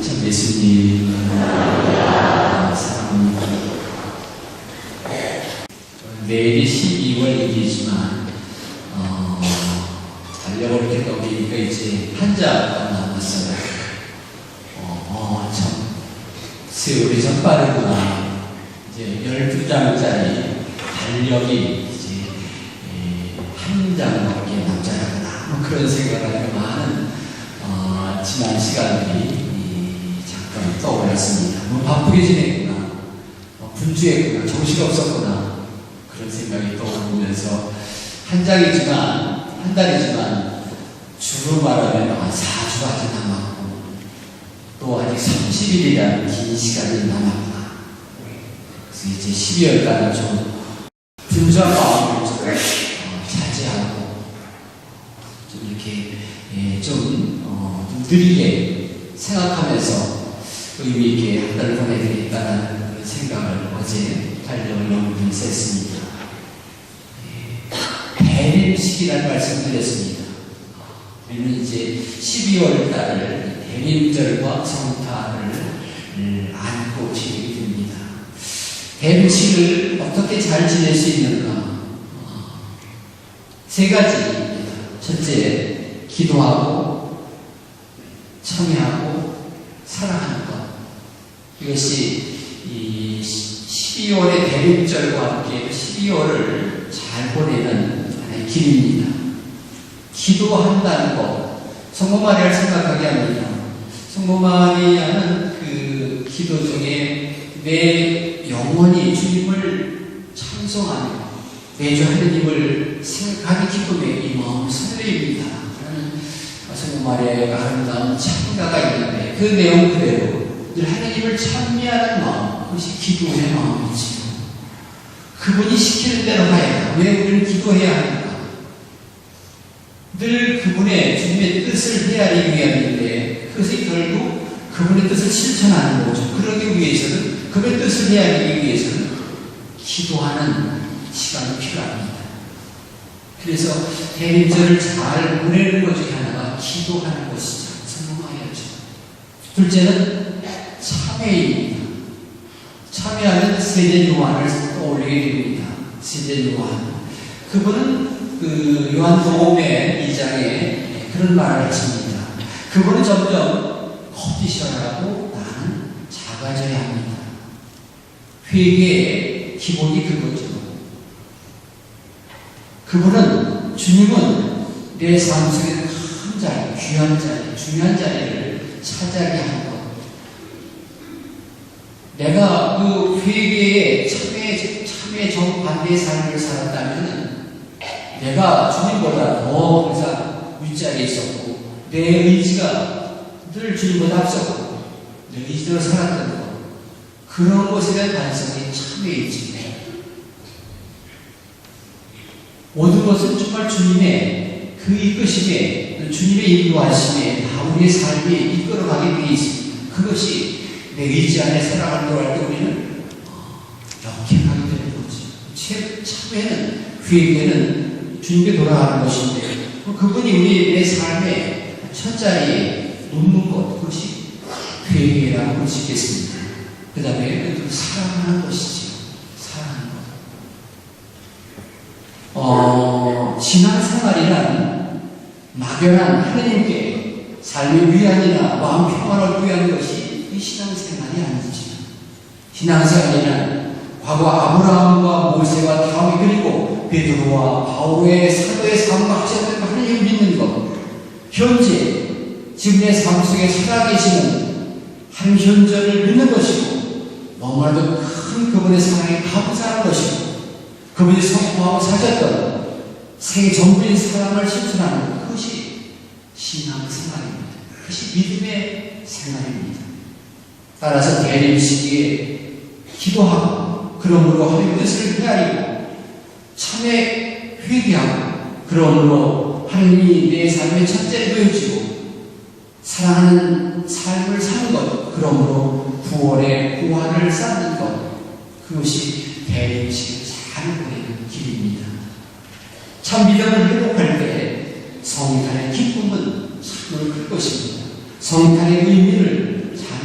참 예수님 사랑합니다. 내일이 12월 1일이지만 달력을 이렇게 떠보니까 이제 한자가 남았어요. 참 세월이 참 빠르구나. 이제 12장짜리 달력이 이제 한 장밖에 남지 않았구나. 그런 생각을 하며 많은 지난 시간들이 잠깐 떠올랐습니다. 너무 바쁘게 지냈구나. 분주했구나. 정신없었구나. 그런 생각이 떠오르면서 한 장이지만, 한 달이지만, 주로 말하면 4주가 아직 남았고, 또 아직 30일이라는 긴 시간이 남았구나. 그래서 이제 12월까지 좀 분주한 마음을 좀 자제하고, 좀 이렇게, 좀 느리게 생각하면서 의미 있게 한 달을 보내드리겠다는 그런 생각을 어제 달력을 너무 썼습니다. 대림식이라는 말씀을 드렸습니다. 우리는 이제 12월 달을 대림절과 성탄을 안고 지내게 됩니다. 대림식을 어떻게 잘 지낼 수 있는가? 세 가지입니다. 첫째, 기도하고 참여하고 사랑하는 것. 이것이 이 12월의 대림절과 함께 12월을 잘 보내는 하나의 길입니다. 기도한다는 것. 성모 마리아를 생각하게 합니다. 성모 마리아는 그 기도 중에 내 영혼이 주님을 찬송하며 매주 하느님을 생각하는 기쁨의 이 마음 설레입니다. 라는 성모 마리아의 아름다운 찬가가 있는데 그 내용 그대로 늘 하느님을 찬미하는 마음, 그것이 기도의 마음이지요. 그분이 시키는 대로 하여라. 왜 우리는 기도해야 합니까? 늘 그분의 주님의 뜻을 헤아리기 위함인데 그것이 결국 그분의 뜻을 실천하는 거죠. 그러기 위해서는 그분의 뜻을 헤아리기 위해서는 기도하는 시간이 필요합니다. 그래서 대림절을 잘 보내는 것 중에 하나가 기도하는 것이죠. 성공하여야죠. 둘째는 참회입니다. 참회하는 세례 요한을 떠올리게 됩니다. 세례 요한. 그분은 그 요한복음의 2장에 그런 말을 하십니다. 그분은 점점 커지셔라고 나는 작아져야 합니다. 회개의 기본이 그거죠. 그분은 주님은 내 삶 속에 큰 자리, 귀한 자리, 중요한 자리를 차지하게 한 것. 내가 그 회개의 참회 정반대의 삶을 살았다면 내가 주님보다 더 항상 윗자리에 있었고 내 의지가 늘 주님보다 앞섰고 내 의지대로 살았던 것. 그런 것에 대한 반성이 참회이지. 모든 것은 정말 주님의 그 이끄심에 주님의 인도하심에 다 우리의 삶이 이끌어가게 되어 있습니다. 그것이 내 의지 안에 살아가는 걸 할 때 우리는 역행하게 되는 거죠. 참회는 회개는 주님께 돌아가는 것인데 그분이 우리 내 삶의 첫 자리에 놓는 것, 그것이 회개라고 볼 수 있겠습니다. 그 다음에 사랑하는 것이죠. 사랑하는 것. 신앙생활이란 막연한 하나님께 삶의 위안이나 마음 평안을 위한 것이 이 신앙생활이 아니죠. 신앙생활이란 과거 아브라함과 모세와 다윗 그리고 베드로와 바울의 사도의 삶과 하셨던 하나님을 믿는 것. 현재 지금 내 삶 속에 살아계시는 한 현존을 믿는 것이고 너무나도 큰 그분의 사랑에 감사하는 것이고 그분이 선포하고 사셨던 생애 전부인 사랑을 실천하는 것. 그것이 신앙생활입니다. 그것이 믿음의 생활입니다. 따라서 대림 시기에 기도하고 그러므로 하나님의 뜻을 헤아리고 참회 회개하고 그러므로 하나님이 내 삶의 첫째를 보여주고 사랑하는 삶을 사는 것, 그러므로 구원의 보화를 쌓는 것, 그것이 대림식을 잘 보내는 길입니다. 참 믿음을 회복할 때 성탄의 기쁨은 참으로 클 것입니다. 성탄의 의미를 잘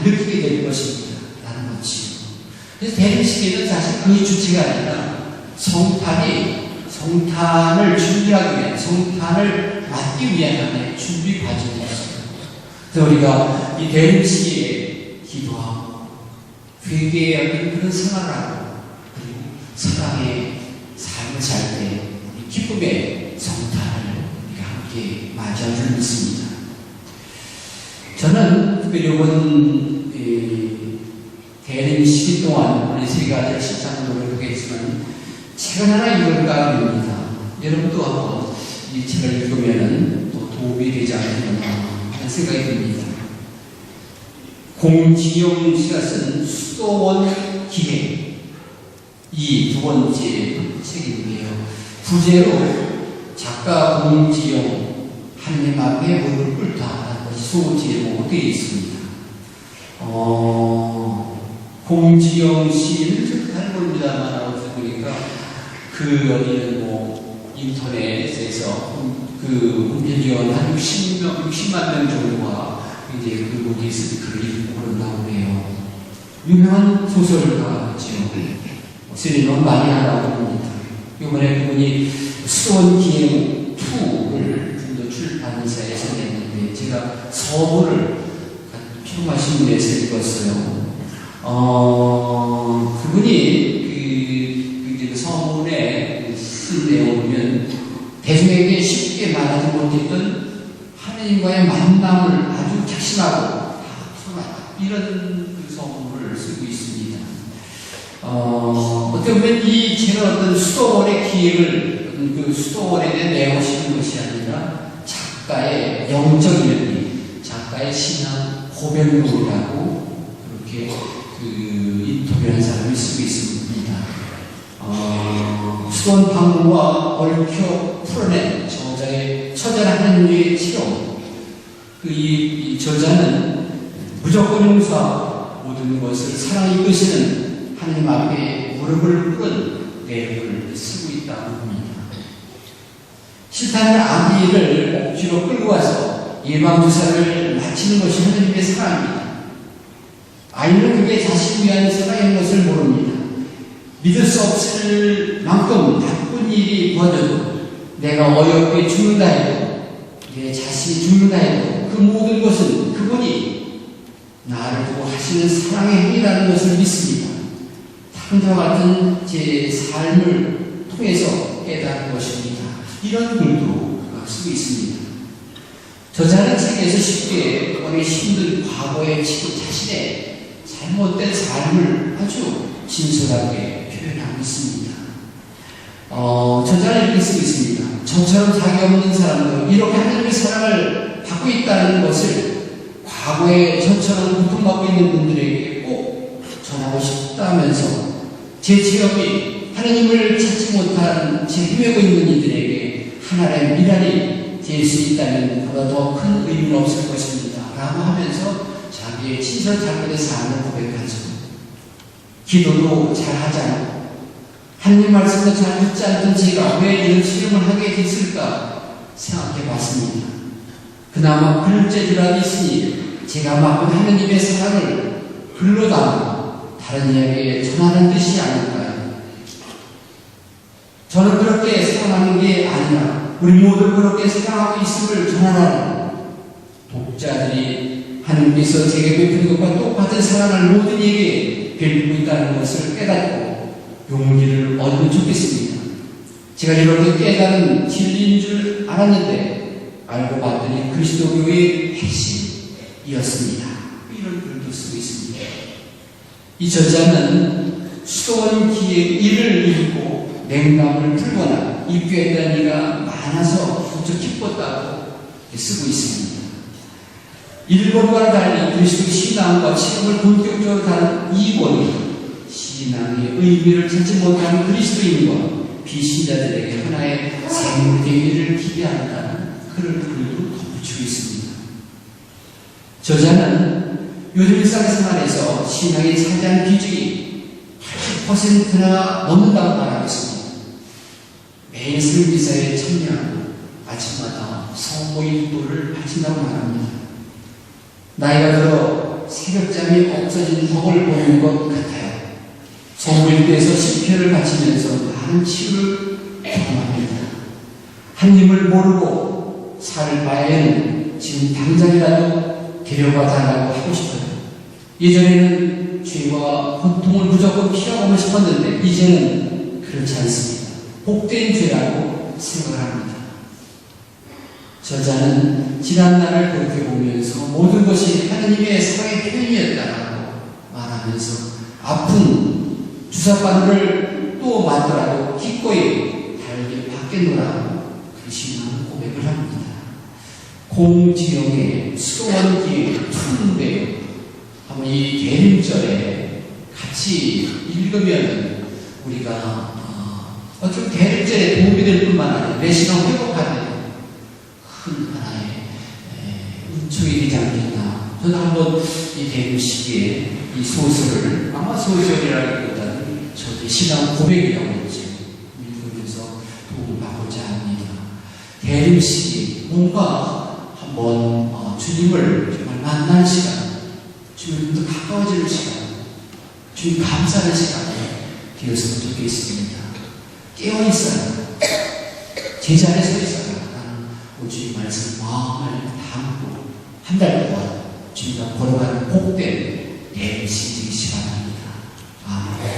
작품이 주체가 아니라 성탄을 준비하기 위한, 성탄을 맞기 위한 하나의 준비 과정이었어요. 그래서 우리가 이 대림 시기에 기도하고 회개의 어떤 그런 생활을 하고 그리고 사랑의 삶을 살 때 기쁨의 성탄을 우리가 함께 맞이할 줄 믿습니다. 저는 특별히 이번 대림 시기 동안 우리 세 가지를 실천하는 노력하겠지만 책을 하나 읽을까 합니다. 여러분도 한번 이 책을 읽으면 또 도움이 되지 않겠나 하는 생각이 듭니다. 공지영 씨가 쓴 수도원 기행, 이 두 번째 책인데요. 부제로 작가 공지영 하느님 앞에 무릎을 꿇다라는 것이 소제목으로 되어 있습니다. 공지영 씨는 좀 잘 모릅니다만 어떻게 보니까 어디는 인터넷에서 공지영 한 60만 명 정도가 이제 거기에서 글을 읽고 그런다고 해요. 유명한 소설가죠. 쓰리는 많이 알아고 합니다. 이번에 그분이 수도원 기행 2를 좀 더 출판사에서 냈는데 제가 서문을 필요하신 분에서 읽었어요. 그분이 그 서문에 쓴 내용을 보면 대중에게 쉽게 말하지 못했던 하나님과의 만남을 아주 작심하고 이런 서문을 쓰고 있습니다. 어떻게 보면 이 제가 어떤 수도원의 기획을 수도원에 대한 내용을 쓰는 것이 아니라 작가의 영적 연리, 작가의 신앙 고백록이라고 그렇게 인터뷰한 사람이 쓰고 있습니다. 수도원 방문과 얽혀 풀어낸 저자의 처절한 유의 체험. 이 저자는 무조건 용서 모든 것을 사랑이 이끄시는 하나님 앞에 무릎을 꿇은 내용을 쓰고 있다고 합니다. 싫다는 아기를 억지로 끌고 와서 예방주사를 마치는 것이 하나님의 사랑입니다. 아이는 그게 자신을 위한 사랑인 것을 모릅니다. 믿을 수 없을 만큼 나쁜 일이 벌어져도 내가 어렵게 죽는다 해도 내 자신이 죽는다 해도 그 모든 것은 그분이 나를 두고 하시는 사랑의 행위라는 것을 믿습니다. 당과 같은 제 삶을 통해서 깨달은 것입니다. 이런 글도 쓰고 있습니다. 저자는 책에서 쉽게 우리 힘든 과거의 자신의 잘못된 삶을 아주 진솔하게 표현하고 있습니다. 저자는 이렇게 쓰고 있습니다. 저처럼 자기 없는 사람도 이렇게 하나님의 사랑을 받고 있다는 것을 과거에 저처럼 고통받고 있는 분들에게 꼭 전하고 싶다면서 제 체험이 하나님을 찾지 못한 제 헤매고 있는 이들에게 하나님의 미랄이 될 수 있다면 그보다 더 큰 의미는 없을 것입니다. 라고 하면서 자기의 친선 잘못의 삶을 고백하죠. 기도도 잘하지 않고 하나님 말씀도 잘 듣지 않던 제가 왜 이런 실험을 하게 됐을까 생각해 봤습니다. 그나마 글재주라도 있으니 제가 맡은 하나님의 사랑을 글로 담고 다른 이에게 전하는 뜻이 아닐까요? 저는 그렇게 사랑하는 게 아니라 우리 모두 그렇게 사랑하고 있음을 전하라는 독자들이 하나님께서 제게 베푸는 것과 똑같은 사랑을 모든 이에게 베푸고 있다는 것을 깨닫고 용기를 얻으면 좋겠습니다. 제가 이렇게 깨달은 진리인 줄 알았는데 알고 봤더니 그리스도교의 핵심이었습니다. 이런 글도 쓰고 있습니다. 이 저자는 수도원 기의 일을 읽고 냉담을 풀거나 입교했다는 이가 많아서 무척 기뻤다고 쓰고 있습니다. 일본과는 달리 그리스도의 신앙과 체험을 본격적으로 다룬 이 권이 신앙의 의미를 찾지 못하는 그리스도인과 비신자들에게 하나의 생물 되기를 기대한다는 그런 글도 덧붙이고 있습니다. 저자는 요즘 일상생활에서 신앙의 살자는 비중이 80%나 넘는다고 말하고 있습니다. 매일 설교사에 참여하고 아침마다 성모의 기도를 바친다고 말합니다. 나이가 들어 새벽잠이 없어진 덕을 보는 것 같아요. 소물대에서 십회를 바치면서 많은 치유를 경험합니다. 하나님을 모르고 살 바에는 지금 당장이라도 데려가 달라고 하고 싶어요. 예전에는 죄와 고통을 무조건 피하고 싶었는데 이제는 그렇지 않습니다. 복된 죄라고 생각을 합니다. 저자는 지난날을 돌이켜보면서 모든 것이 하나님의 사랑의 표현이었다고 말하면서 아픈 주사바늘을 또 맞더라도 기꺼이 달게 받겠노라고 그리심하는 고백을 합니다. 공지영의 수도원 길 투인데요. 한번 이 대림절에 같이 읽으면 우리가 어쩌면 대림절에 도움이 될 뿐만 아니라 내 신앙 회복하는 큰 하나의 은총이 되지 않겠나. 저는 한번 이 대림 시기에 이 소설을 아마 소설이라기보다는 저의 신앙 고백이라고 했죠. 읽으면서 도움을 받고자 합니다. 대림 시기 뭔가 한번 주님을 정말 만날 시간, 주님도 가까워지는 시간, 주님 감사하는 시간이 되었으면 좋겠습니다. 깨어있어요. 제자리에 서 있어요. 나는 주님 말씀 마음을 담고 한 달 동안 주님과 걸어가는 복된 대림 시기 시간입니다. 아멘.